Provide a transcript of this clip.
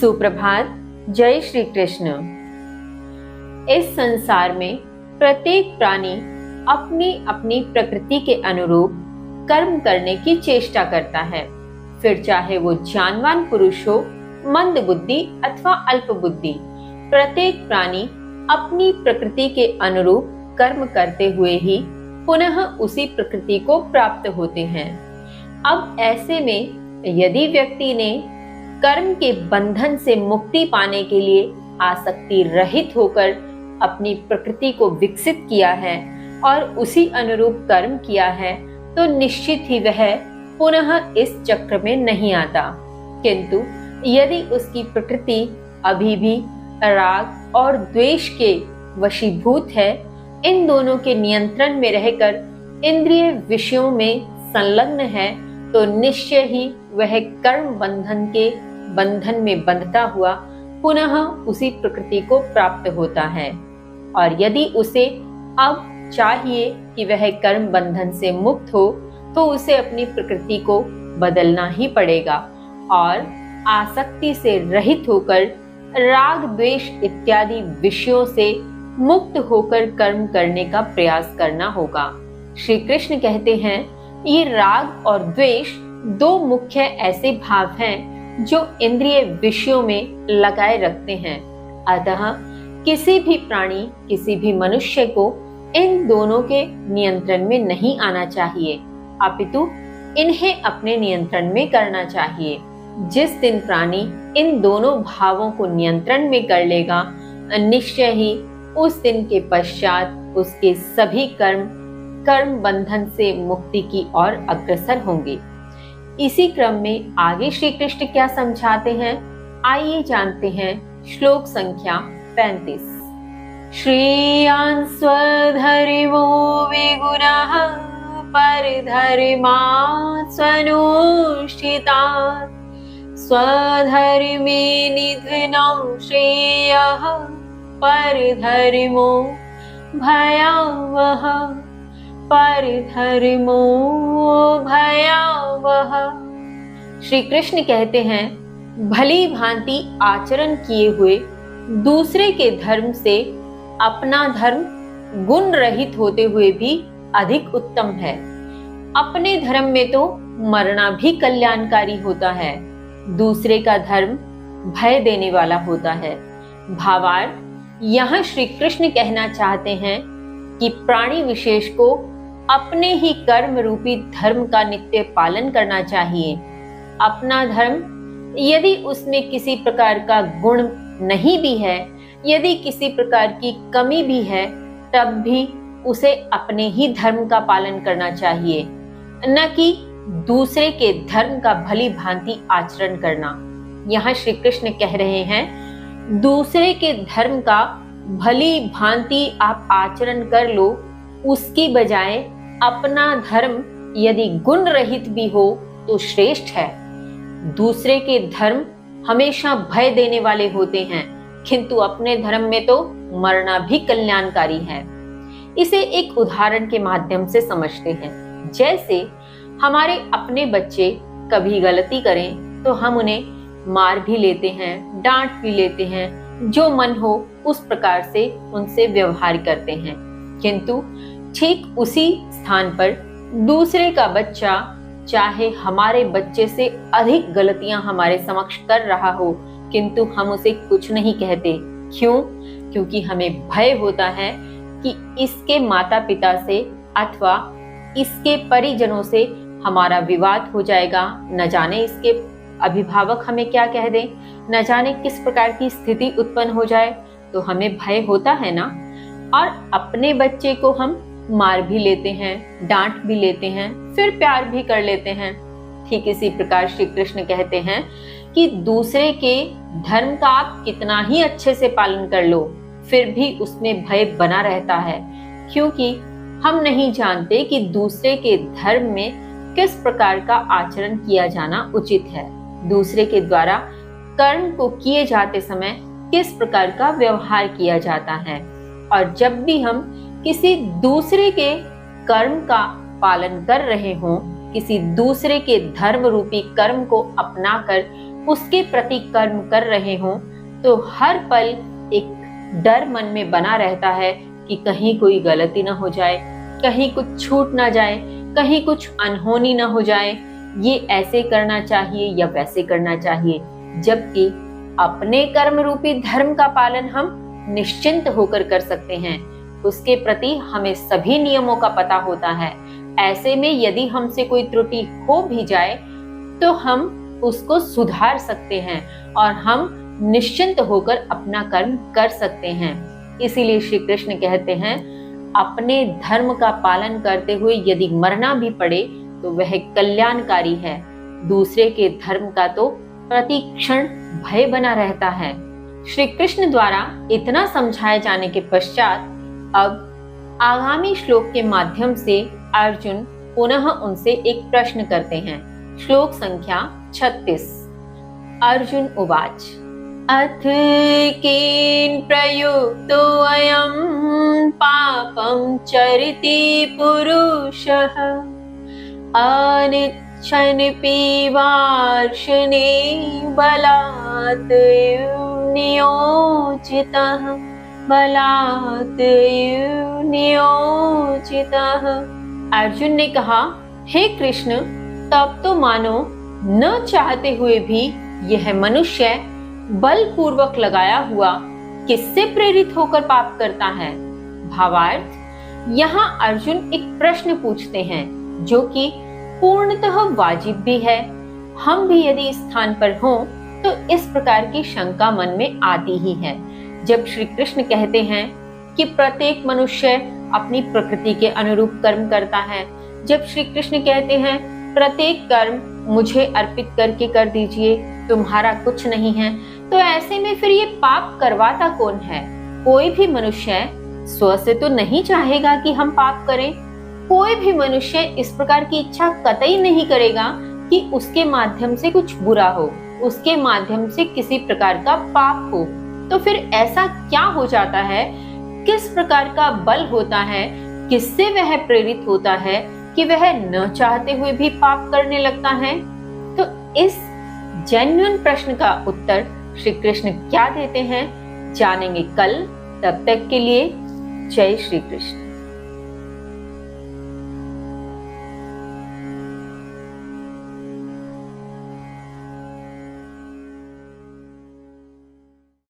सुप्रभात। जय श्री कृष्ण। इस संसार में प्रत्येक प्राणी अपनी अपनी प्रकृति के अनुरूप कर्म करने की चेष्टा करता है, फिर चाहे वो ज्ञानवान पुरुष हो, मंद बुद्धि अथवा अल्प बुद्धि। प्रत्येक प्राणी अपनी प्रकृति के अनुरूप कर्म करते हुए ही पुनः उसी प्रकृति को प्राप्त होते हैं। अब ऐसे में यदि व्यक्ति ने कर्म के बंधन से मुक्ति पाने के लिए आसक्ति रहित होकर अपनी प्रकृति को विकसित किया है और उसी अनुरूप कर्म किया है, तो निश्चित ही वह पुनः इस चक्र में नहीं आता। किंतु यदि उसकी प्रकृति अभी भी राग और द्वेष के वशीभूत है, इन दोनों के नियंत्रण में रहकर इंद्रिय विषयों में संलग्न है, तो निश्चय ही वह कर्म बंधन के बंधन में बंधता हुआ पुनः उसी प्रकृति को प्राप्त होता है। और यदि उसे अब चाहिए कि वह कर्म बंधन से मुक्त हो, तो उसे अपनी प्रकृति को बदलना ही पड़ेगा और आसक्ति से रहित होकर राग द्वेष इत्यादि विषयों से मुक्त होकर कर्म करने का प्रयास करना होगा। श्री कृष्ण कहते हैं, ये राग और द्वेष दो मुख्य ऐसे भाव हैं जो इंद्रिय विषयों में लगाए रखते हैं। अतः किसी भी प्राणी, किसी भी मनुष्य को इन दोनों के नियंत्रण में नहीं आना चाहिए, अपितु इन्हें अपने नियंत्रण में करना चाहिए। जिस दिन प्राणी इन दोनों भावों को नियंत्रण में कर लेगा, निश्चय ही उस दिन के पश्चात उसके सभी कर्म बंधन से मुक्ति की ओर अग्रसर होंगे। इसी क्रम में आगे श्री कृष्ण क्या समझाते हैं, आइए जानते हैं। श्लोक संख्या 35। श्रेयान् स्वधर्मो विगुणः परधर्मात् स्वनुष्ठितात् स्वधर्मे निधनं श्रेयः परधर्मो भयावह परधर्मो भयावह। श्री कृष्ण कहते हैं, भली भांति आचरण किए हुए दूसरे के धर्म से अपना धर्म गुण रहित होते हुए भी अधिक उत्तम है। अपने धर्म में तो मरना भी कल्याणकारी होता है, दूसरे का धर्म भय देने वाला होता है। भावार्थ, यहाँ श्री कृष्ण कहना चाहते हैं कि प्राणी विशेष को अपने ही कर्म रूपी धर्म का नित्य पालन करना चाहिए। अपना धर्म यदि उसमें किसी प्रकार का गुण नहीं भी है, यदि किसी प्रकार की कमी भी है, तब भी उसे अपने ही धर्म का पालन करना चाहिए, न कि दूसरे के धर्म का भली भांति आचरण करना। यहाँ श्री कृष्ण कह रहे हैं, दूसरे के धर्म का भली भांति आप आचरण कर लो, उसकी बजाय अपना धर्म यदि गुण रहित भी हो तो श्रेष्ठ है। दूसरे के धर्म हमेशा भय देने वाले होते हैं, किंतु अपने धर्म में तो मरना भी कल्याणकारी है। इसे एक उदाहरण के माध्यम से समझते हैं। जैसे हमारे अपने बच्चे कभी गलती करें तो हम उन्हें मार भी लेते हैं, डांट भी लेते हैं, जो मन हो उस प्रकार से उनसे व्यवहार करते हैं। किंतु ठीक उसी स्थान पर दूसरे का बच्चा चाहे हमारे बच्चे से अधिक गलतियां हमारे समक्ष कर रहा हो, किंतु हम उसे कुछ नहीं कहते। क्यों? क्योंकि हमें भय होता है कि इसके माता पिता से अथवा इसके परिजनों से हमारा विवाद हो जाएगा, न जाने इसके अभिभावक हमें क्या कह दें, न जाने किस प्रकार की स्थिति उत्पन्न हो जाए, तो हमें भय होता है ना। और अपने बच्चे को हम मार भी लेते हैं, डांट भी लेते हैं, फिर प्यार भी कर लेते हैं। ठीक इसी प्रकार श्री कृष्ण कहते हैं कि दूसरे के धर्म का आप कितना ही अच्छे से पालन कर लो, फिर भी उसमें भय बना रहता है, क्योंकि हम नहीं जानते कि दूसरे के धर्म में किस प्रकार का आचरण किया जाना उचित है, दूसरे के द्वारा कर्म को किए जाते समय किस प्रकार का व्यवहार किया जाता है। और जब भी हम किसी दूसरे के कर्म का पालन कर रहे हों, किसी दूसरे के धर्म रूपी कर्म को अपनाकर उसके प्रति कर्म कर रहे हों, तो हर पल एक डर मन में बना रहता है कि कहीं कोई गलती ना हो जाए, कहीं कुछ छूट ना जाए, कहीं कुछ अनहोनी ना हो जाए, ये ऐसे करना चाहिए या वैसे करना चाहिए। जबकि अपने कर्म रूपी धर्म का पालन हम निश्चिंत होकर कर सकते हैं। उसके प्रति हमें सभी नियमों का पता होता है। ऐसे में यदि हमसे कोई त्रुटि हो भी जाए तो हम उसको सुधार सकते हैं और हम निश्चिंत होकर अपना कर्म कर सकते हैं। इसीलिए श्री कृष्ण कहते हैं, अपने धर्म का पालन करते हुए यदि मरना भी पड़े तो वह कल्याणकारी है। दूसरे के धर्म का तो प्रति क्षण भय बना रहता है। श्री कृष्ण द्वारा इतना समझाए जाने के पश्चात अब आगामी श्लोक के माध्यम से अर्जुन पुनः उनसे एक प्रश्न करते हैं। श्लोक संख्या 36। अर्जुन उवाच अथ केन प्रयुक्तो अयं पापं चरति पुरुषः अनिच्छन् पीवार्षणे बलात् नियोजितः नियोजितः। अर्जुन ने कहा, हे कृष्ण, तब तो मानो न चाहते हुए भी यह मनुष्य बलपूर्वक लगाया हुआ किससे प्रेरित होकर पाप करता है। भावार्थ, यहाँ अर्जुन एक प्रश्न पूछते हैं जो कि पूर्णतः वाजिब भी है। हम भी यदि इस स्थान पर हों तो इस प्रकार की शंका मन में आती ही है। जब श्री कृष्ण कहते हैं कि प्रत्येक मनुष्य अपनी प्रकृति के अनुरूप कर्म करता है, जब श्री कृष्ण कहते हैं प्रत्येक कर्म मुझे अर्पित करके कर दीजिए, तुम्हारा कुछ नहीं है, तो ऐसे में फिर ये पाप करवाता कौन है? कोई भी मनुष्य स्व से तो नहीं चाहेगा कि हम पाप करें। कोई भी मनुष्य इस प्रकार की इच्छा कतई नहीं करेगा कि उसके माध्यम से कुछ बुरा हो, उसके माध्यम से किसी प्रकार का पाप हो। तो फिर ऐसा क्या हो जाता है, किस प्रकार का बल होता है, किससे वह प्रेरित होता है कि वह न चाहते हुए भी पाप करने लगता है? तो इस जेन्युइन प्रश्न का उत्तर श्री कृष्ण क्या देते हैं जानेंगे कल। तब तक के लिए जय श्री कृष्ण।